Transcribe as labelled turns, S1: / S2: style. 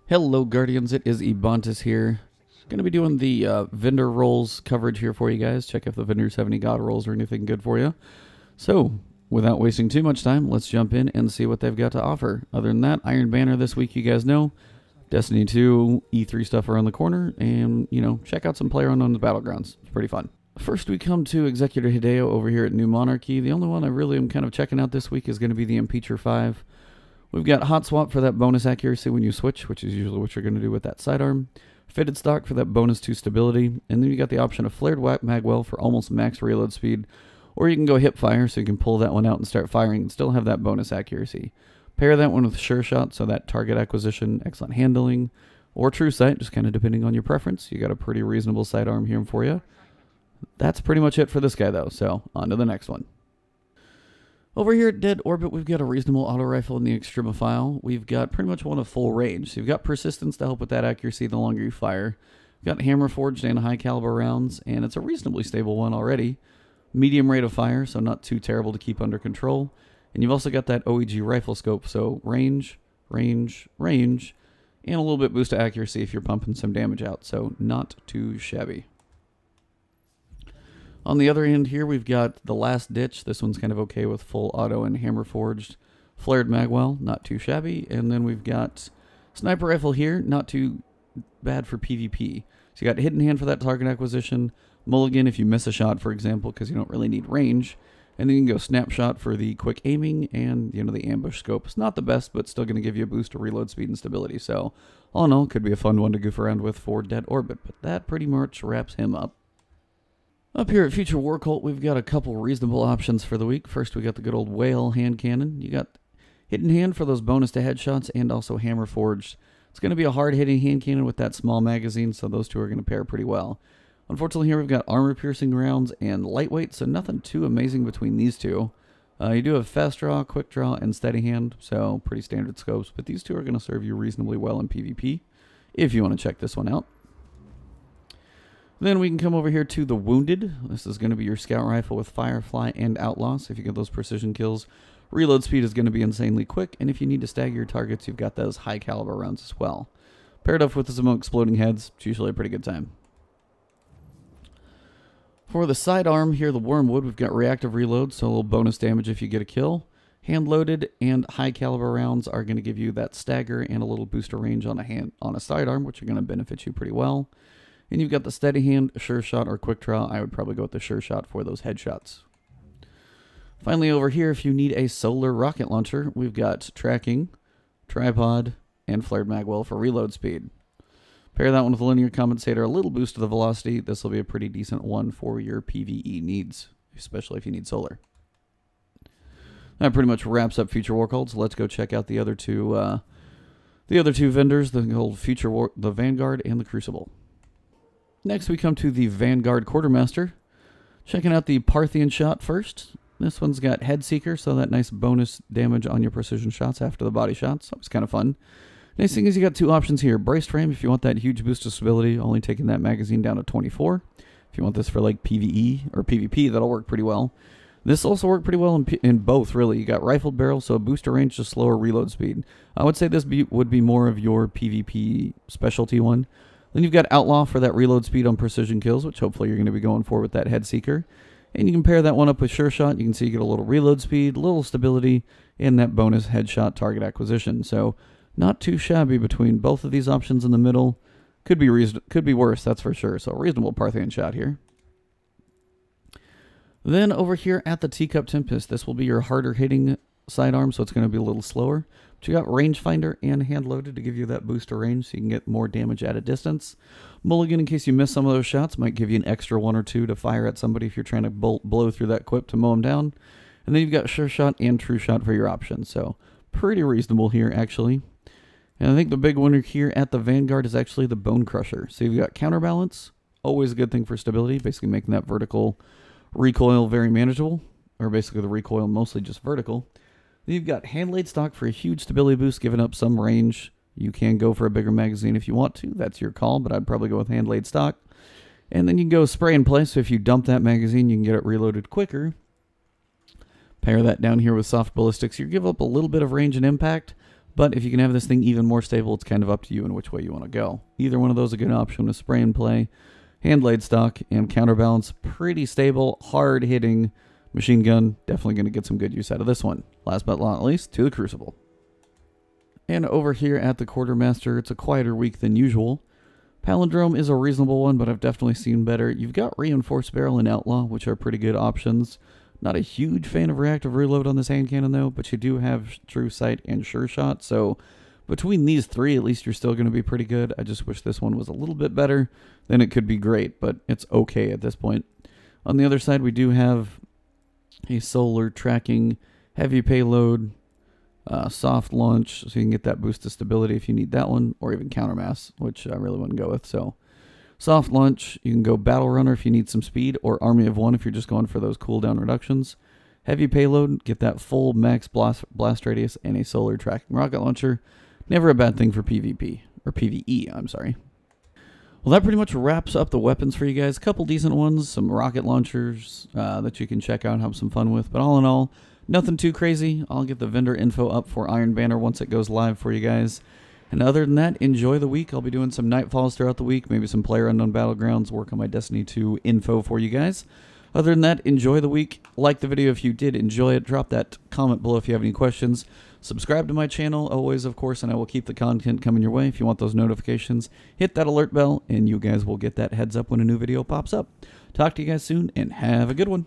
S1: Hello Guardians, it is Ebontis here. Going to be doing the vendor rolls coverage here for you guys. Check if the vendors have any god rolls or anything good for you. So, without wasting too much time, let's jump in and see what they've got to offer. Other than that, Iron Banner this week, you guys know. Destiny 2, E3 stuff around the corner, and, check out some PlayerUnknown's Battlegrounds. It's pretty fun. First, we come to Executor Hideo over here at New Monarchy. The only one I really am kind of checking out this week is going to be the Impeacher 5. We've got Hot Swap for that bonus accuracy when you switch, which is usually what you're going to do with that sidearm. Fitted Stock for that bonus to stability. And then you got the option of Flared Magwell for almost max reload speed. Or you can go hip fire, so you can pull that one out and start firing and still have that bonus accuracy. Pair that one with Sure Shot, so that target acquisition, excellent handling. Or True Sight, just kind of depending on your preference. You got a pretty reasonable sidearm here for you. That's pretty much it for this guy, though, so on to the next one. Over here at Dead Orbit, we've got a reasonable auto rifle in the Extremophile. We've got pretty much one of full range. So you've got persistence to help with that accuracy the longer you fire. We've got hammer forged and high caliber rounds, and it's a reasonably stable one already. Medium rate of fire, so not too terrible to keep under control. And you've also got that OEG rifle scope, so range, and a little bit boost to accuracy if you're pumping some damage out, so not too shabby. On the other end here, we've got the Last Ditch. This one's kind of okay with full auto and hammer forged. Flared Magwell, not too shabby. And then we've got Sniper Rifle here, not too bad for PvP. So you got Hidden Hand for that target acquisition. Mulligan if you miss a shot, for example, because you don't really need range. And then you can go Snapshot for the quick aiming and, the ambush scope. It's not the best, but still going to give you a boost to reload speed and stability. So, all in all, could be a fun one to goof around with for Dead Orbit. But that pretty much wraps him up. Up here at Future War Cult, we've got a couple reasonable options for the week. First, we got the good old Whale hand cannon. You got Hidden Hand for those bonus to headshots and also Hammer Forged. It's going to be a hard-hitting hand cannon with that small magazine, so those two are going to pair pretty well. Unfortunately, here we've got armor-piercing rounds and lightweight, so nothing too amazing between these two. You do have Fast Draw, Quick Draw, and Steady Hand, so pretty standard scopes, but these two are going to serve you reasonably well in PvP, if you want to check this one out. Then we can come over here to the Wounded. This is going to be your scout rifle with Firefly and Outlaw. So if you get those precision kills, reload speed is going to be insanely quick. And if you need to stagger your targets, you've got those high caliber rounds as well. Paired up with some exploding heads, it's usually a pretty good time. For the sidearm here, the Wormwood, we've got reactive reload, so a little bonus damage if you get a kill. Hand loaded and high caliber rounds are going to give you that stagger and a little booster range on a sidearm, which are going to benefit you pretty well. And you've got the Steady Hand, Sure Shot, or Quick Draw. I would probably go with the Sure Shot for those headshots. Finally, over here, if you need a solar rocket launcher, we've got Tracking, Tripod, and Flared Magwell for reload speed. Pair that one with a Linear Compensator, a little boost to the velocity. This will be a pretty decent one for your PvE needs, especially if you need solar. That pretty much wraps up Future War Cult, so let's go check out the other two vendors, the Vanguard and the Crucible. Next, we come to the Vanguard Quartermaster. Checking out the Parthian shot first. This one's got Head Seeker, so that nice bonus damage on your precision shots after the body shots. That was kind of fun. Nice thing is you got two options here. Braced frame, if you want that huge boost of stability, only taking that magazine down to 24. If you want this for like PvE or PvP, that'll work pretty well. This also worked pretty well in both, really. You got rifled barrel, so a booster range to slower reload speed. I would say this would be more of your PvP specialty one. Then you've got Outlaw for that reload speed on precision kills, which hopefully you're going to be going for with that Head Seeker. And you can pair that one up with Sure Shot. You can see you get a little reload speed, a little stability, and that bonus headshot target acquisition. So not too shabby between both of these options in the middle. Could be worse, that's for sure. So a reasonable Parthian shot here. Then over here at the Teacup Tempest, this will be your harder hitting sidearm, so it's going to be a little slower. But you got Rangefinder and Hand Loaded to give you that booster range so you can get more damage at a distance. Mulligan, in case you miss some of those shots, might give you an extra one or two to fire at somebody if you're trying to blow through that quip to mow them down. And then you've got Sure Shot and True Shot for your options, so pretty reasonable here, actually. And I think the big winner here at the Vanguard is actually the Bone Crusher. So you've got Counterbalance, always a good thing for stability, basically making that vertical recoil very manageable, or basically the recoil mostly just vertical. Then you've got Hand Laid Stock for a huge stability boost, giving up some range. You can go for a bigger magazine if you want to. That's your call, but I'd probably go with Hand Laid Stock. And then you can go Spray and Play, so if you dump that magazine, you can get it reloaded quicker. Pair that down here with Soft Ballistics. You give up a little bit of range and impact, But if you can have this thing even more stable, it's kind of up to you in which way you want to go. Either one of those is a good option with spray and play. Hand blade stock and counterbalance, pretty stable, hard hitting machine gun. Definitely going to get some good use out of this one. Last but not least, to the Crucible. And over here at the Quartermaster, it's a quieter week than usual. Palindrome is a reasonable one, but I've definitely seen better. You've got Reinforced Barrel and Outlaw, which are pretty good options. Not a huge fan of reactive reload on this hand cannon though, but you do have True Sight and Sure Shot, so between these three, at least you're still going to be pretty good. I just wish this one was a little bit better. Then it could be great, but it's okay at this point. On the other side, we do have a solar tracking, heavy payload, soft launch, so you can get that boost of stability if you need that one, or even countermass, which I really wouldn't go with. So soft launch, you can go battle runner if you need some speed, or army of one if you're just going for those cooldown reductions. Heavy payload, get that full max blast radius, and a solar tracking rocket launcher. Never a bad thing for PvP, or PvE, I'm sorry. Well, that pretty much wraps up the weapons for you guys. A couple decent ones, some rocket launchers that you can check out and have some fun with. But all in all, nothing too crazy. I'll get the vendor info up for Iron Banner once it goes live for you guys. And other than that, enjoy the week. I'll be doing some Nightfalls throughout the week, maybe some PlayerUnknown Battlegrounds, work on my Destiny 2 info for you guys. Other than that, enjoy the week. Like the video if you did enjoy it. Drop that comment below if you have any questions. Subscribe to my channel, always, of course, and I will keep the content coming your way. If you want those notifications, hit that alert bell, and you guys will get that heads up when a new video pops up. Talk to you guys soon, and have a good one.